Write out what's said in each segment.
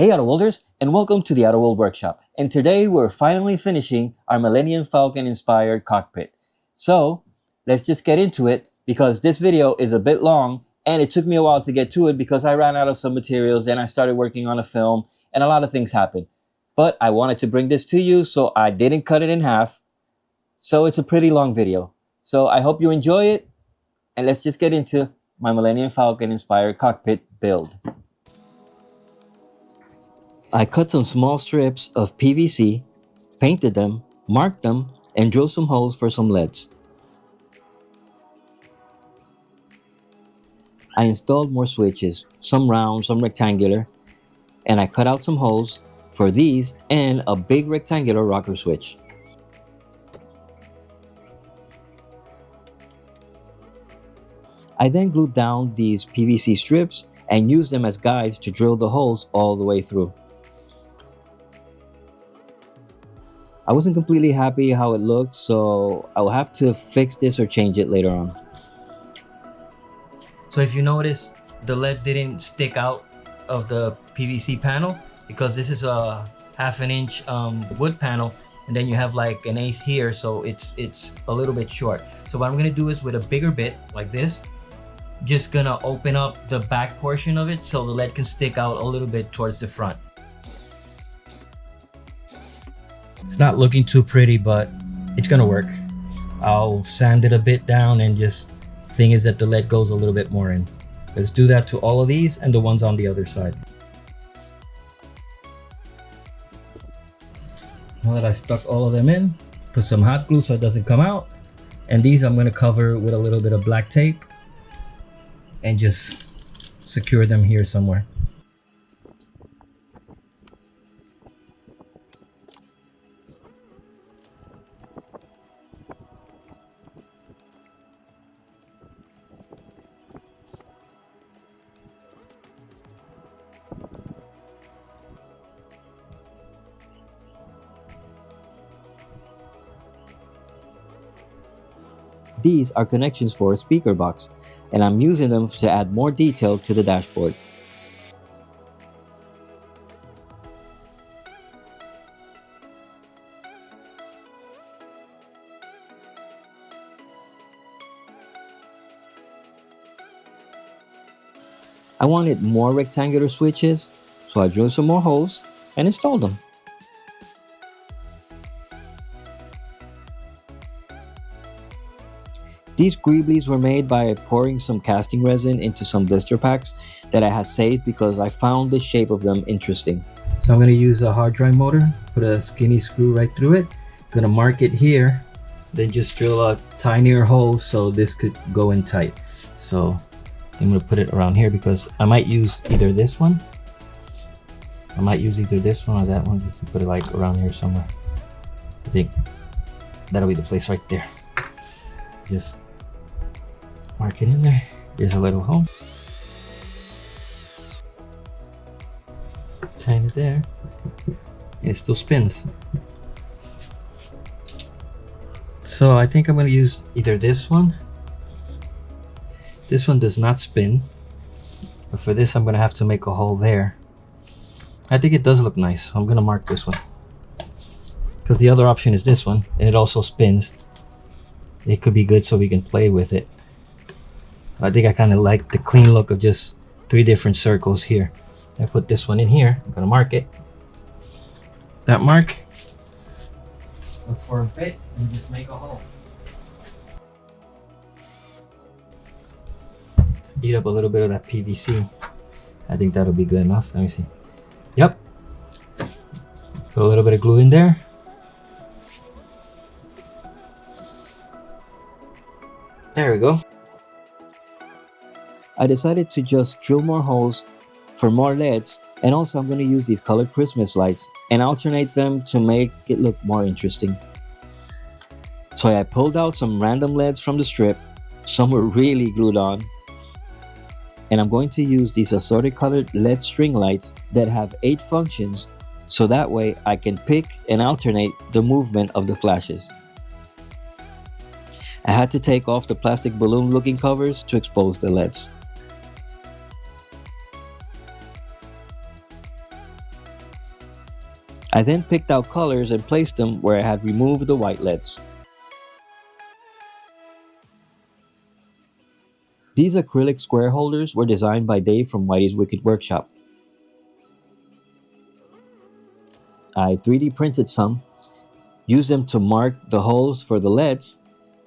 Hey Auto Worlders, and welcome to the Auto World Workshop. And today we're finally finishing our Millennium Falcon inspired cockpit. So let's just get into it because this video is a bit long and it took me a while to get to it because I ran out of some materials and I started working on a film and a lot of things happened. But I wanted to bring this to you, so I didn't cut it in half. So it's a pretty long video. So I hope you enjoy it, and let's just get into my Millennium Falcon inspired cockpit build. I cut some small strips of PVC, painted them, marked them, and drilled some holes for some LEDs. I installed more switches, some round, some rectangular, and I cut out some holes for these and a big rectangular rocker switch. I then glued down these PVC strips and used them as guides to drill the holes all the way through. I wasn't completely happy how it looked, so I'll have to fix this or change it later on. So if you notice, the LED didn't stick out of the PVC panel because this is a 1/2 inch wood panel, and then you have like 1/8 here, so it's a little bit short. So what I'm gonna do is with a bigger bit like this, just gonna open up the back portion of it so the LED can stick out a little bit towards the front. It's not looking too pretty, but it's gonna work. I'll sand it a bit down, and just thing is that the LED goes a little bit more in. Let's do that to all of these and the ones on the other side. Now that I stuck all of them in, put some hot glue so it doesn't come out. And these I'm gonna cover with a little bit of black tape and just secure them here somewhere. These are connections for a speaker box, and I'm using them to add more detail to the dashboard. I wanted more rectangular switches, so I drilled some more holes and installed them. These greeblies were made by pouring some casting resin into some blister packs that I had saved because I found the shape of them interesting. So I'm going to use a hard dry motor, put a skinny screw right through it. I'm going to mark it here, then just drill a tinier hole so this could go in tight. So I'm going to put it around here because I might use either this one. I might use either this one or that one, just to put it like around here somewhere. I think that'll be the place right there. Just mark it in there. There's a little hole. Shine it there. It still spins. So I think I'm going to use either this one. This one does not spin, but for this I'm going to have to make a hole there. I think it does look nice, so I'm going to mark this one because the other option is this one, and it also spins. It could be good so we can play with it. I think I kind of like the clean look of just 3 different circles here. I put this one in here. I'm gonna mark it. That mark. Look for a bit and just make a hole. Speed up a little bit of that PVC. I think that'll be good enough. Let me see. Yep. Put a little bit of glue in there. There we go. I decided to just drill more holes for more LEDs, and also I'm going to use these colored Christmas lights and alternate them to make it look more interesting. So I pulled out some random LEDs from the strip. Some were really glued on. And I'm going to use these assorted colored LED string lights that have 8 functions, so that way I can pick and alternate the movement of the flashes. I had to take off the plastic balloon looking covers to expose the LEDs. I then picked out colors and placed them where I had removed the white LEDs. These acrylic square holders were designed by Dave from Whitey's Wicked Workshop. I 3D printed some, used them to mark the holes for the LEDs,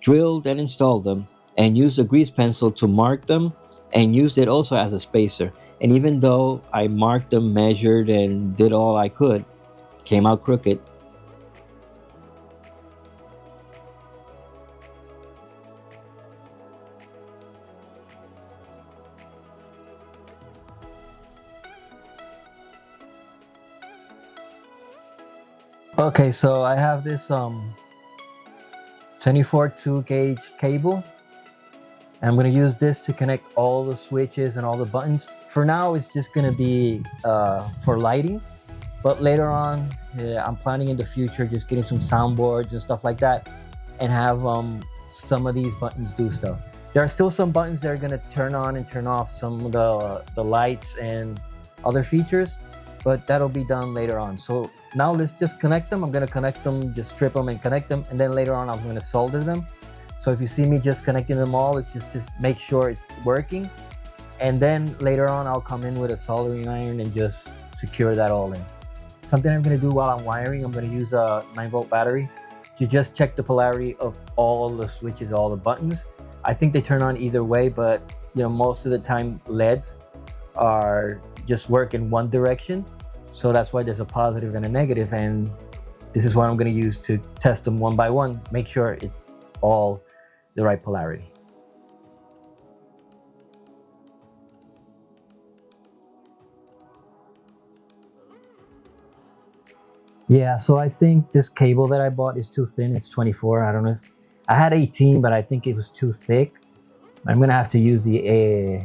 drilled and installed them, and used a grease pencil to mark them and used it also as a spacer. And even though I marked them, measured, and did all I could, it came out crooked. Okay, so I have this 24 2 gauge cable. I'm going to use this to connect all the switches and all the buttons. For now, it's just going to be for lighting. But later on, I'm planning in the future just getting some soundboards and stuff like that and have some of these buttons do stuff. There are still some buttons that are going to turn on and turn off some of the lights and other features, but that'll be done later on. So now let's just connect them. I'm going to connect them, just strip them and connect them. And then later on, I'm going to solder them. So if you see me just connecting them all, it's just make sure it's working. And then later on, I'll come in with a soldering iron and just secure that all in. Something I'm going to do while I'm wiring, I'm going to use a 9-volt battery to just check the polarity of all the switches, all the buttons. I think they turn on either way, but you know, most of the time LEDs are just work in one direction. So that's why there's a positive and a negative. And this is what I'm going to use to test them one by one, make sure it's all the right polarity. Yeah, so I think this cable that I bought is too thin. It's 24. I don't know if I had 18, but I think it was too thick. I'm gonna have to use the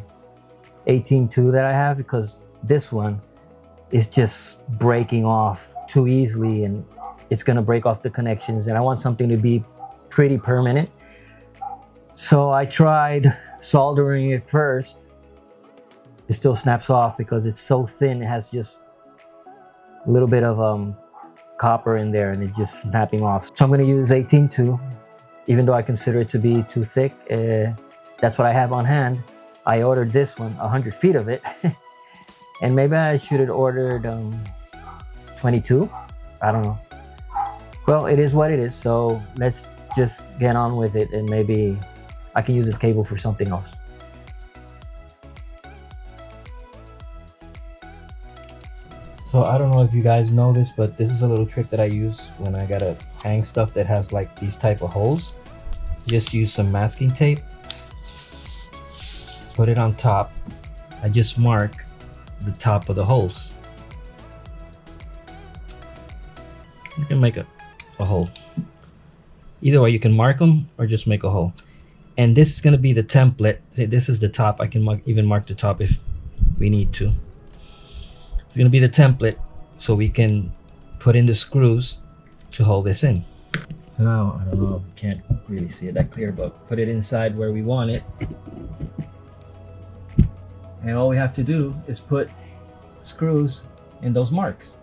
18.2 that I have because this one is just breaking off too easily and it's gonna break off the connections, and I want something to be pretty permanent. So I tried soldering it first. It still snaps off because it's so thin. It has just a little bit of copper in there and it's just snapping off. So I'm going to use 18.2, even though I consider it to be too thick. That's what I have on hand. I ordered this one, 100 feet of it. And maybe I should have ordered 22. I don't know. Well, it is what it is. So let's just get on with it, and maybe I can use this cable for something else. So I don't know if you guys know this, but this is a little trick that I use when I gotta hang stuff that has like these type of holes. Just use some masking tape, put it on top. I just mark the top of the holes. You can make a hole. Either way, you can mark them or just make a hole. And this is going to be the template. This is the top. I can even mark the top if we need to. It's going to be the template so we can put in the screws to hold this in. So now, I don't know, can't really see it that clear, but put it inside where we want it. And all we have to do is put screws in those marks.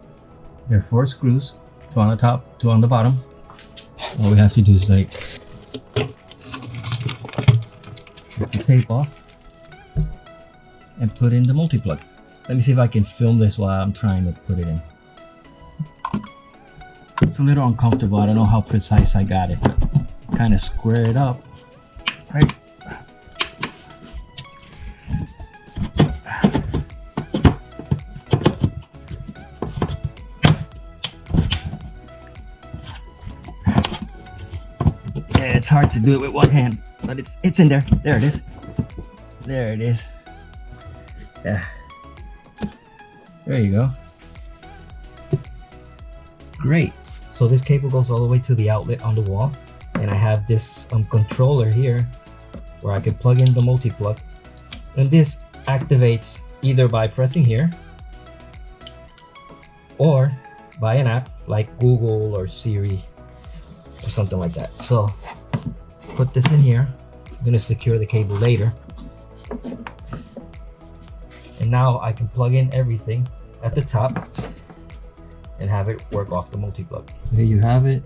There are 4 screws, 2 on the top, 2 on the bottom. All we have to do is like rip the tape off and put in the multi-plug. Let me see if I can film this while I'm trying to put it in. It's a little uncomfortable. I don't know how precise I got it, but kind of square it up, right? Yeah, it's hard to do it with one hand, but it's in there. There it is. There it is. Yeah. There you go. Great. So this cable goes all the way to the outlet on the wall, and I have this controller here where I can plug in the multi-plug, and this activates either by pressing here or by an app like Google or Siri or something like that. So put this in here. I'm going to secure the cable later. And now I can plug in everything at the top, and have it work off the multi-plug. So here you have it.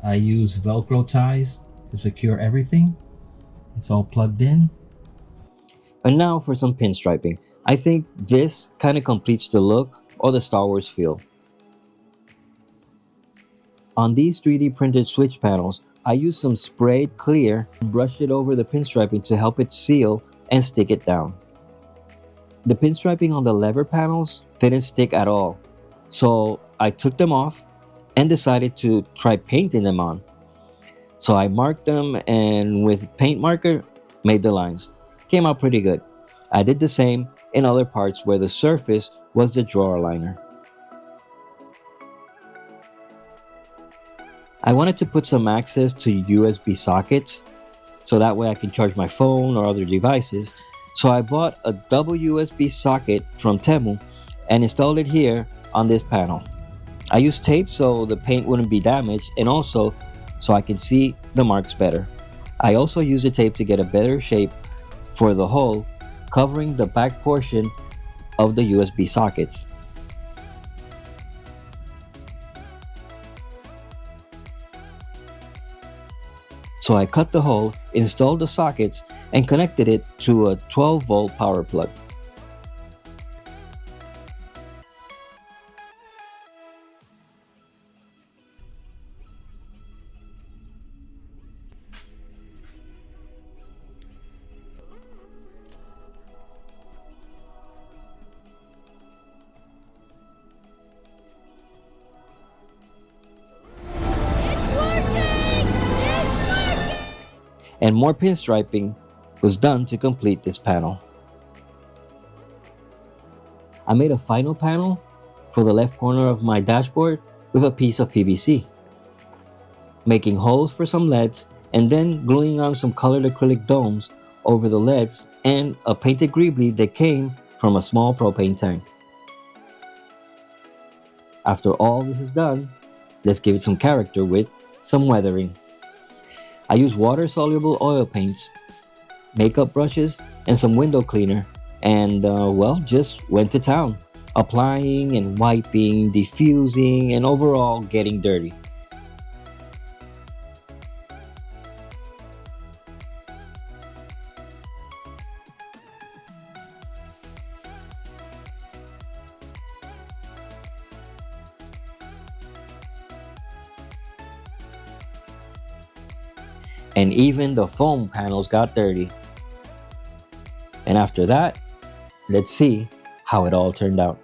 I use Velcro ties to secure everything. It's all plugged in. And now for some pinstriping. I think this kind of completes the look or the Star Wars feel. On these 3D printed switch panels, I used some sprayed clear and brushed it over the pinstriping to help it seal and stick it down. The pinstriping on the lever panels didn't stick at all, so I took them off and decided to try painting them on. So I marked them and with paint marker made the lines. Came out pretty good. I did the same in other parts where the surface was the drawer liner. I wanted to put some access to USB sockets so that way I can charge my phone or other devices. So I bought a double USB socket from Temu and installed it here on this panel. I used tape so the paint wouldn't be damaged and also so I can see the marks better. I also used the tape to get a better shape for the hole, covering the back portion of the USB sockets. So I cut the hole, installed the sockets, and connected it to a 12-volt power plug. And more pinstriping was done to complete this panel. I made a final panel for the left corner of my dashboard with a piece of PVC, making holes for some LEDs and then gluing on some colored acrylic domes over the LEDs and a painted greebly that came from a small propane tank. After all this is done, let's give it some character with some weathering. I use water-soluble oil paints, makeup brushes, and some window cleaner, and well, just went to town, applying and wiping, diffusing, and overall getting dirty. And even the foam panels got dirty. And after that, let's see how it all turned out.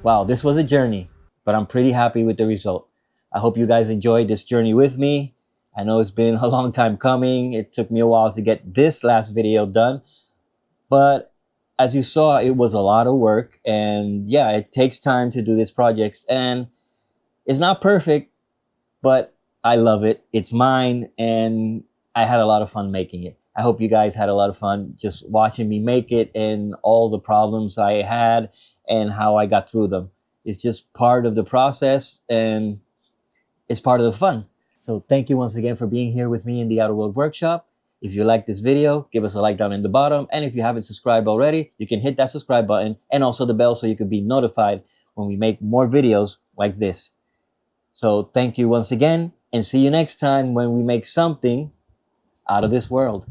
Wow, this was a journey, but I'm pretty happy with the result. I hope you guys enjoyed this journey with me. I know it's been a long time coming. It took me a while to get this last video done, but as you saw, it was a lot of work, and yeah, it takes time to do these projects, and it's not perfect, but I love it. It's mine, and I had a lot of fun making it. I hope you guys had a lot of fun just watching me make it and all the problems I had and how I got through them. It's just part of the process and it's part of the fun. So thank you once again for being here with me in the Outer World Workshop. If you like this video, give us a like down in the bottom. And if you haven't subscribed already, you can hit that subscribe button and also the bell so you can be notified when we make more videos like this. So thank you once again and see you next time when we make something out of this world.